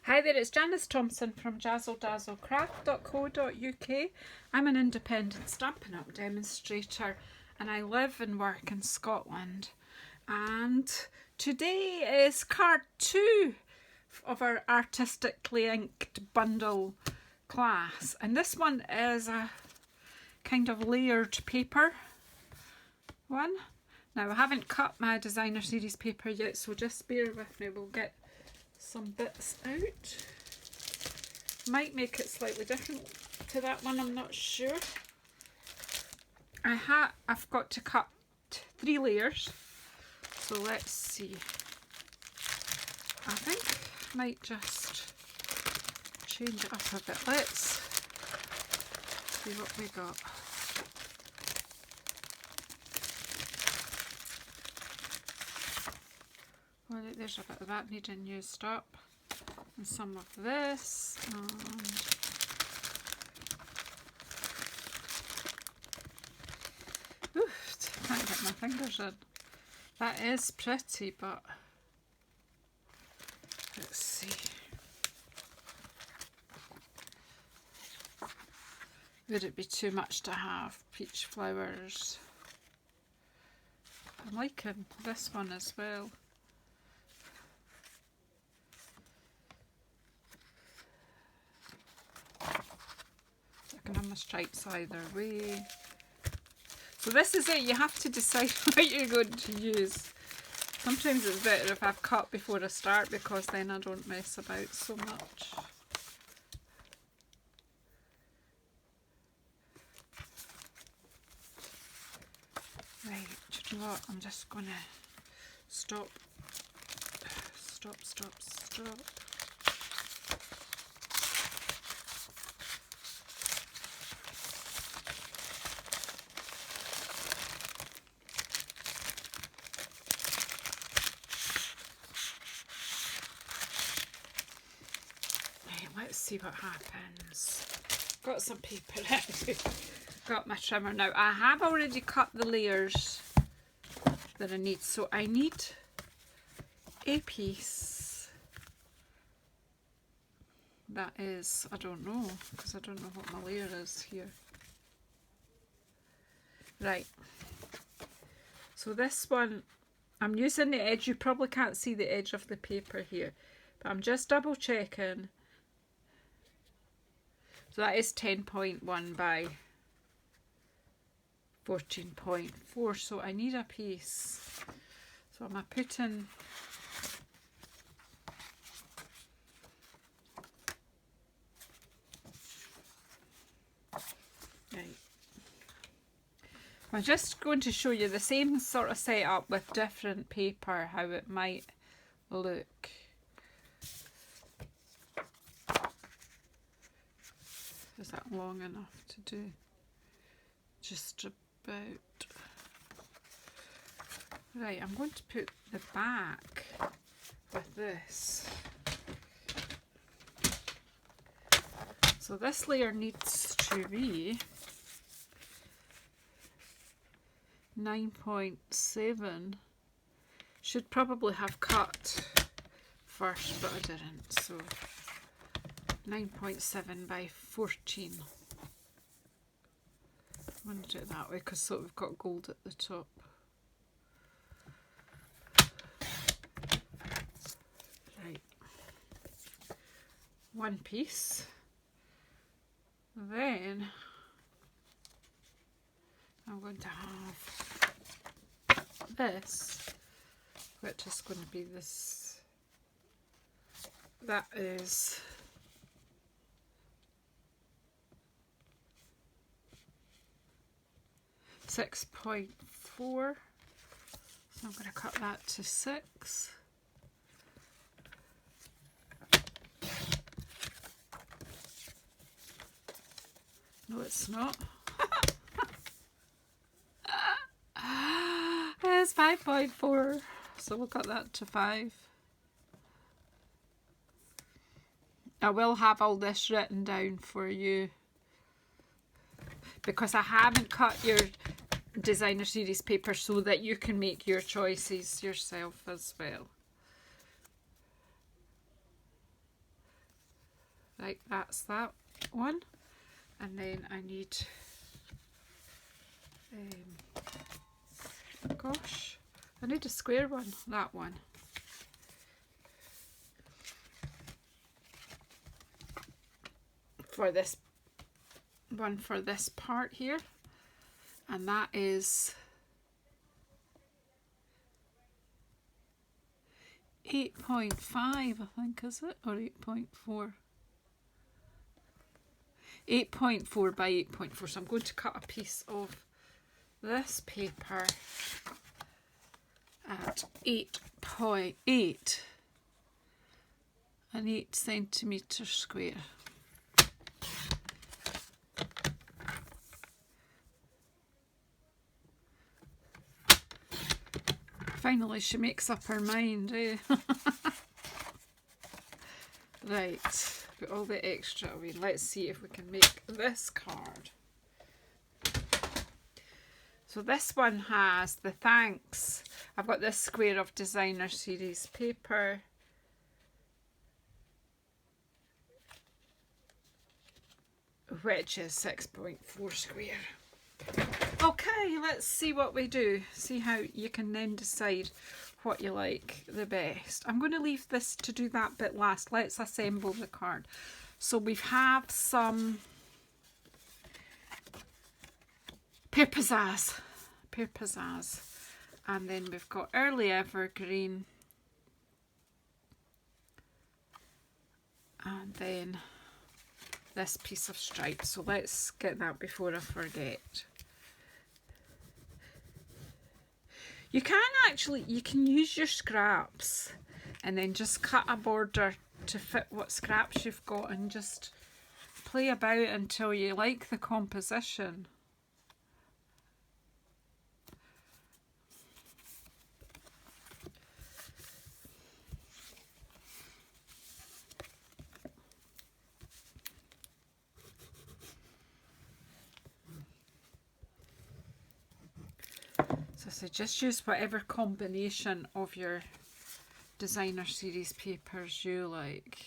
Hi there, it's Janice Thompson from JazzleDazzleCraft.co.uk. I'm an independent Stampin' Up! Demonstrator and I live and work in Scotland. And today is card 2 of our Artistically Inked bundle class. And this one is a kind of layered paper one. Now I haven't cut my designer series paper yet, so just bear with me, we'll get some bits out. Might make it slightly different to that one, I'm not sure. I've got to cut 3 layers, so let's see. I think I might just change it up a bit. Let's see what we got. Well, there's a bit of that needing used up, and some of this, and oof, I can't get my fingers in. That is pretty, but let's see. Would it be too much to have peach flowers? I'm liking this one as well. On the stripes either way. So this is it, you have to decide what you're going to use. Sometimes it's better if I've cut before I start, because then I don't mess about so much. Right, do you know what, I'm just going to stop. Let's see what happens. Got some paper ready. Got my trimmer now. I have already cut the layers that I need, so I need a piece that is, I don't know, because I don't know what my layer is here. Right, so this one, I'm using the edge. You probably can't see the edge of the paper here, but I'm just double checking. So that is 10.1 by 14.4, so I need a piece. So am I putting right. I'm just going to show you the same sort of setup with different paper, how it might look. Is that long enough to do? Just about. Right, I'm going to put the back with this. So this layer needs to be 9.7. Should probably have cut first, but I didn't, so 9.7 by 14. I'm going to do it that way because so we've got gold at the top. Right, one piece. Then I'm going to have this, which is going to be this. That is 6.4, so I'm going to cut that to 6. No, it's not. It's 5.4, so we'll cut that to 5. I will have all this written down for you, because I haven't cut your designer series paper so that you can make your choices yourself as well. Right, that's that one. And then I need, gosh, I need a square one, that one. For this one, for this part here. And that is 8.5, I think, is it? Or 8.4? 8.4 by 8.4. So I'm going to cut a piece of this paper at 8.8, an 8 centimetre square. Finally, she makes up her mind, eh? Right, put all the extra away. Let's see if we can make this card. So this one has the thanks. I've got this square of designer series paper. Which is 6.4 square. Okay, let's see what we do. See how you can then decide what you like the best. I'm going to leave this to do that bit last. Let's assemble the card. So we have some pear pizzazz, and then we've got early evergreen, and then this piece of stripe. So let's get that before I forget. You can actually, you can use your scraps and then just cut a border to fit what scraps you've got and just play about until you like the composition. So just use whatever combination of your designer series papers you like.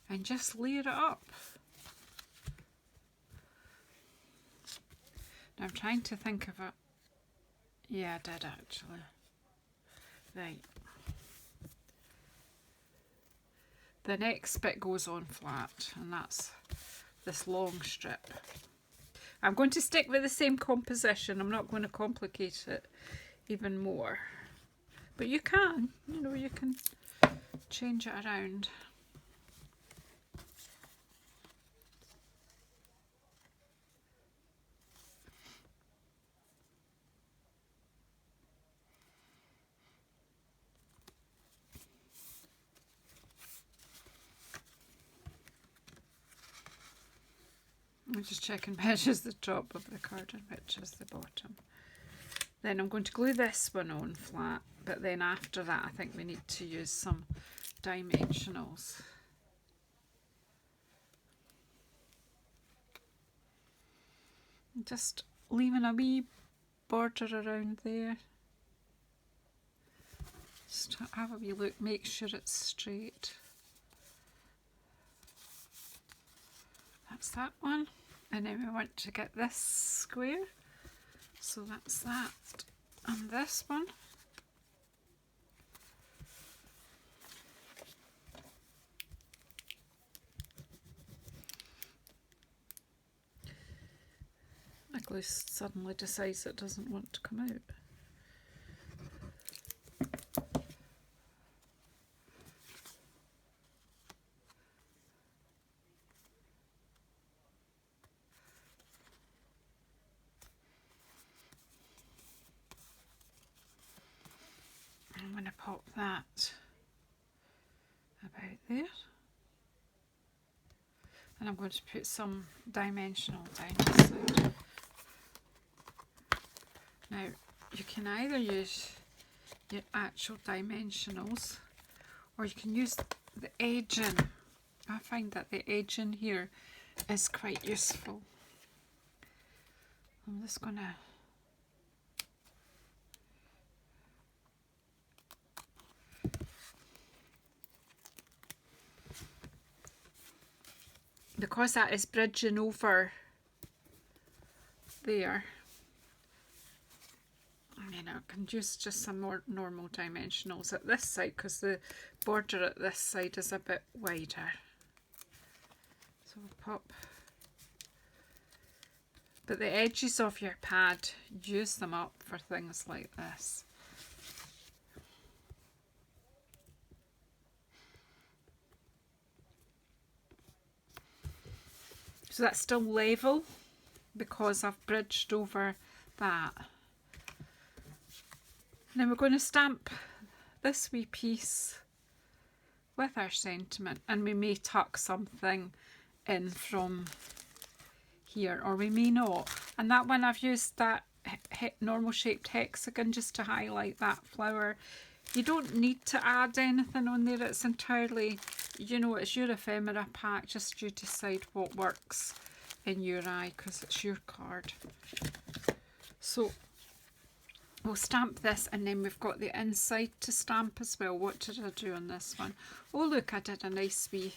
And just layer it up. Now I'm trying to think of it. Yeah, I did actually. Right. The next bit goes on flat, and that's this long strip. I'm going to stick with the same composition. I'm not going to complicate it even more. But you can, you know, you can change it around. I'm just checking which is the top of the card and which is the bottom. Then I'm going to glue this one on flat, but then after that I think we need to use some dimensionals. Just leaving a wee border around there. Just have a wee look, make sure it's straight. That's that one. And then we want to get this square. So that's that. And this one. My glue suddenly decides it doesn't want to come out. I'm going to pop that about there. And I'm going to put some dimensional down this side. Now, you can either use your actual dimensionals or you can use the edging. I find that the edging here is quite useful. I'm just going to because that is bridging over there, I mean, I can use just some more normal dimensionals at this side because the border at this side is a bit wider. So we'll pop. But the edges of your pad, use them up for things like this. So that's still level because I've bridged over that. And then we're going to stamp this wee piece with our sentiment, and we may tuck something in from here, or we may not. And that one, I've used that normal shaped hexagon just to highlight that flower. You don't need to add anything on there. It's entirely, you know, it's your ephemera pack. Just you decide what works in your eye because it's your card. So we'll stamp this, and then we've got the inside to stamp as well. What did I do on this one? Oh look, I did a nice wee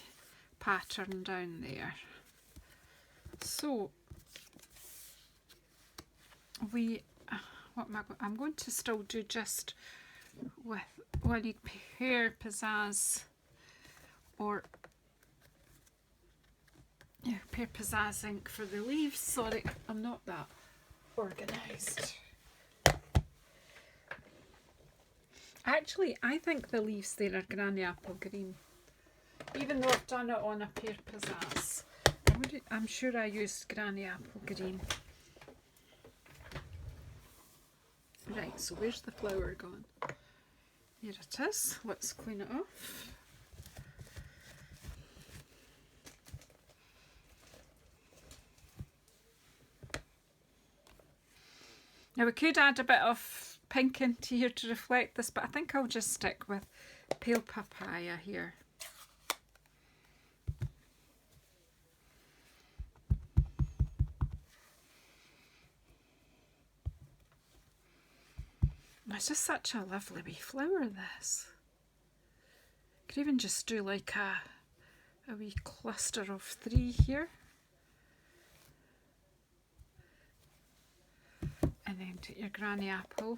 pattern down there. So I'm going to still do just with, well, I need Pear Pizzazz or Pear Pizzazz ink for the leaves. Sorry, I'm not that organised. Actually, I think the leaves there are Granny Apple Green, even though I've done it on a Pear Pizzazz. I'm sure I used Granny Apple Green. Right, so where's the flower gone? Here it is. Let's clean it off. Now we could add a bit of pink into here to reflect this, but I think I'll just stick with Pale Papaya here. It's just such a lovely wee flower, this. Could even just do like a wee cluster of 3 here. And then take your Granny Apple.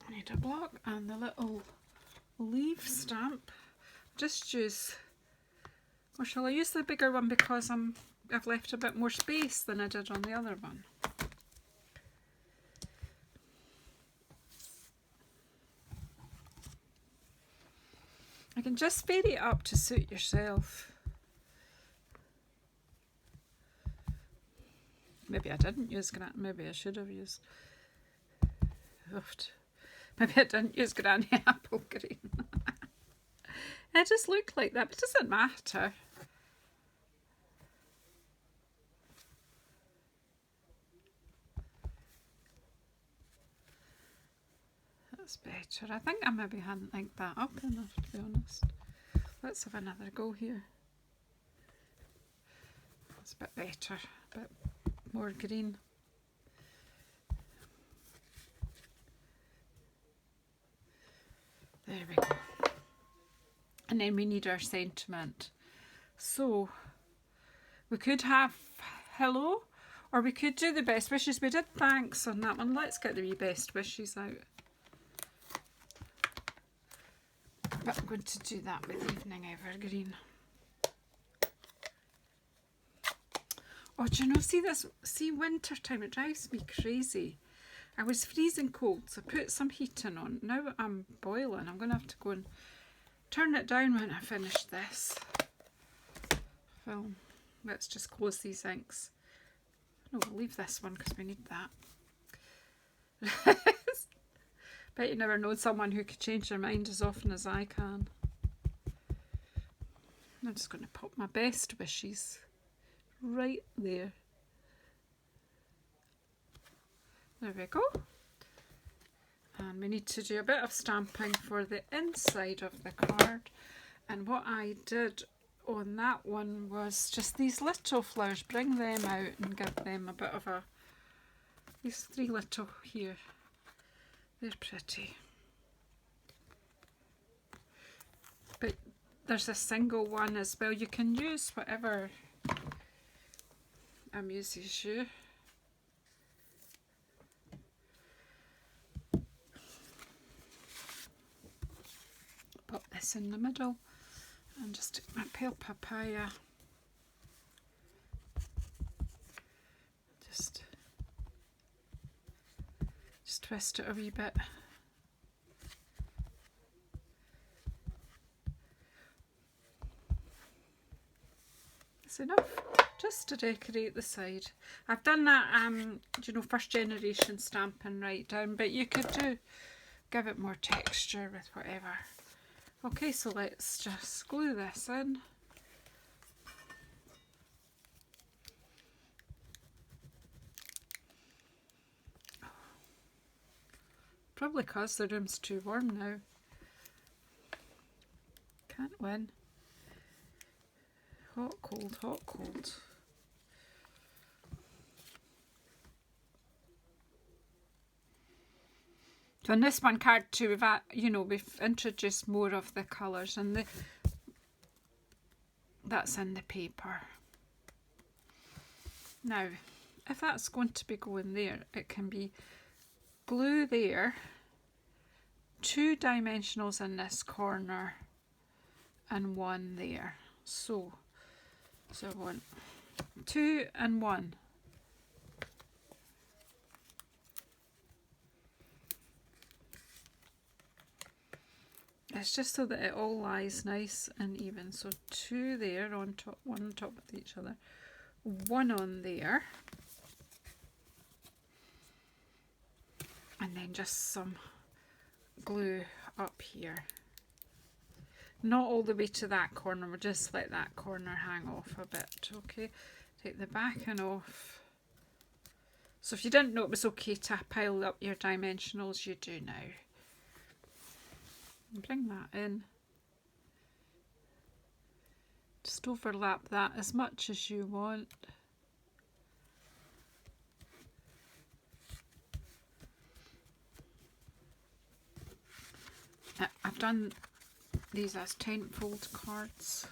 I need a block and the little leaf stamp. Just use, or shall I use the bigger one because I've left a bit more space than I did on the other one. I can just vary it up to suit yourself. Maybe I didn't use maybe I should have used. Maybe I didn't use Granny Apple Green. It just looked like that, but it doesn't matter. That's better. I think I maybe hadn't linked that up enough, to be honest. Let's have another go here. That's a bit better, a bit more green. There we go. And then we need our sentiment. So we could have hello, or we could do the best wishes. We did thanks on that one. Let's get the wee best wishes out. But I'm going to do that with Evening Evergreen. Oh, do you know, see winter time, it drives me crazy. I was freezing cold, so I put some heating on. Now I'm boiling. I'm going to have to go and turn it down when I finish this film. Let's just close these inks. No, we'll leave this one because we need that. Bet you never know someone who could change their mind as often as I can. I'm just going to pop my best wishes right there. There we go. And we need to do a bit of stamping for the inside of the card. And what I did on that one was just these little flowers, bring them out and give them a bit of a, these 3 little here. They're pretty. But there's a single one as well. You can use whatever amuses you. Pop this in the middle and just take my pale papaya. Just twist it a wee bit. That's enough, just to decorate the side. I've done that, you know, first generation stamping right down, but you could give it more texture with whatever. Okay, so let's just glue this in. Probably because the room's too warm now. Can't win. Hot, cold, hot, cold. So in this one, card 2, we've introduced more of the colours, and that's in the paper. Now, if that's going to be going there, it can be glue there, 2 dimensionals in this corner, and 1 there. So I want 2 and 1. It's just so that it all lies nice and even. So 2 there on top, 1 on top of each other, 1 on there, and then just some glue up here. Not all the way to that corner, we'll just let that corner hang off a bit. Okay, take the backing off. So if you didn't know it was okay to pile up your dimensionals, you do now. Bring that in. Just overlap that as much as you want. I've done these as 10-fold cards.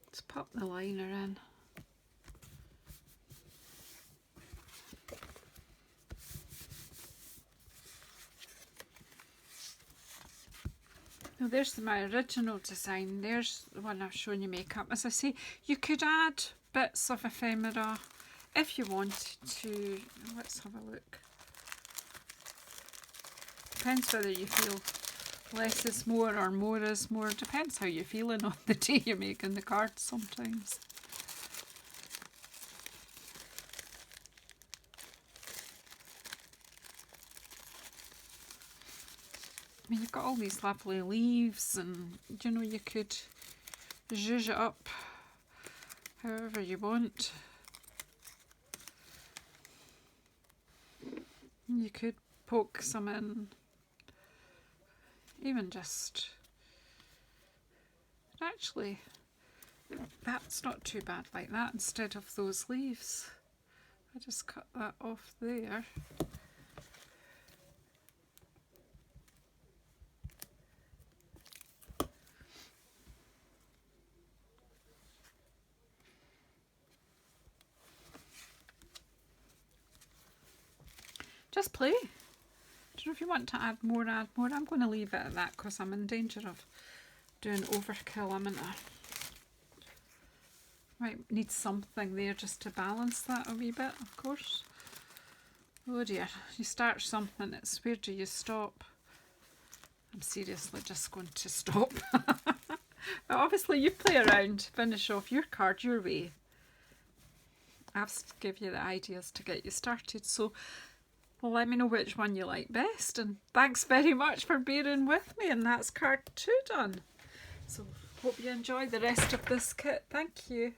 Let's pop the liner in. Now there's my original design. There's the one I've shown you makeup. As I say, you could add bits of ephemera if you wanted to. Let's have a look. Depends whether you feel less is more or more is more. Depends how you're feeling on the day you're making the cards sometimes. I mean, you've got all these lovely leaves, and you know, you could zhuzh it up however you want. You could poke some in, even just, actually, that's not too bad like that instead of those leaves. I just cut that off there. Just play. Do you know, if you want to add more, add more. I'm going to leave it at that because I'm in danger of doing overkill. Might need something there just to balance that a wee bit, of course. Oh dear, you start something, it's where do you stop? I'm seriously just going to stop. But obviously you play around, finish off your card your way. I've give you the ideas to get you started, so well, let me know which one you like best, and thanks very much for bearing with me, and that's card 2 done. So hope you enjoy the rest of this kit. Thank you.